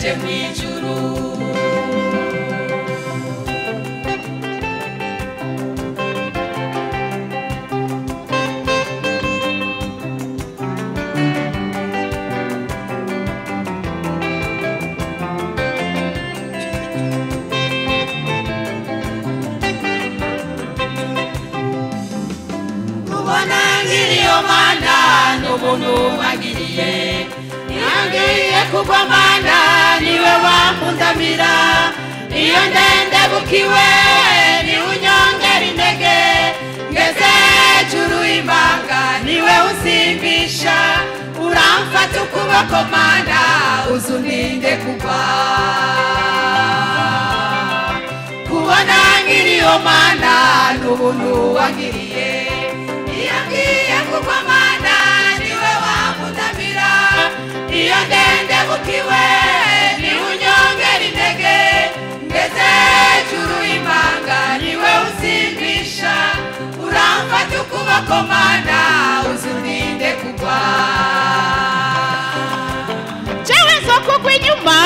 ungejeje mwijuru. Ubuntu wagiriye yangiye kugwamana niwe wampundamira iyo ndende bukiwe ni unyongera intege ngeze juru imanga niwe usimbisha uramfata ukuboko mana uzuninde kugwa kubona ngiriyo mana n'ubuntu wagiriye yangiye kugwamana iyo ndende bukiwe ni unyongera intege ngeze juru imanga niwe usimbisha uramfata ukuboko mana uzuninde kugwa jewe nzokugwa inyuma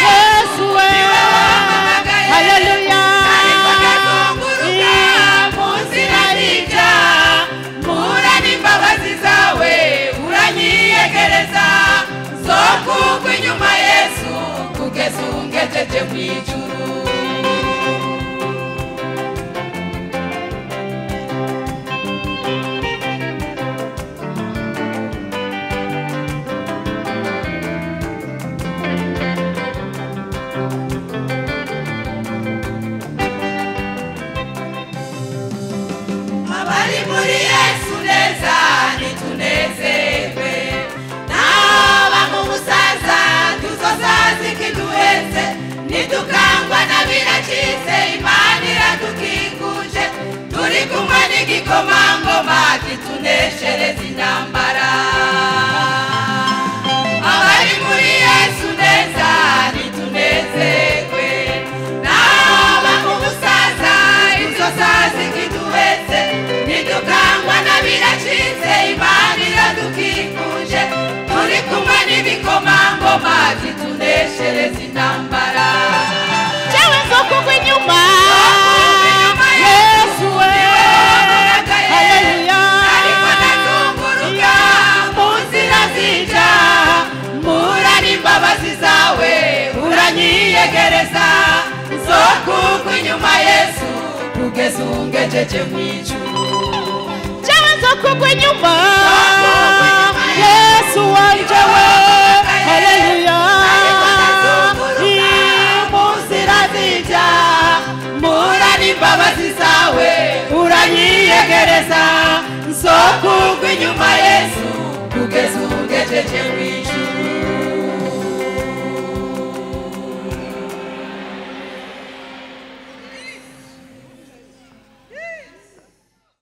Yesu we haleluya Sokugwa inyuma Yesu kugeza ungejeje mwijuru. Abari muri Yesu neza nitunezerwe zikiduheze nidukangwa na biracitse Imana iradukikuje turi kumwe n'igikomangoma kituneshereza intambara abari muri Yesu neza nitunezerwe n'aba mu busaza inzoza zikiduheze nidukangwa na biracitse Imana iradukikuje turi kumwe n'ibikomangoma kituneshereza intambara jewe nzokugwa inyuma Yesu we haleluya ariko ndazunguruka mu nzira zija mpura n'imbabazi zawe uranyiyegereza nzokugwa inyuma Yesu kugeza ungejeje mwijuru jewe nzokugwa inyuma Yesu wanje we haleluya imuzirazija mpura n'imbabazi zawe uranyiyegereza nzokugwa inyuma Yesu kugeza ungejeje mwijuru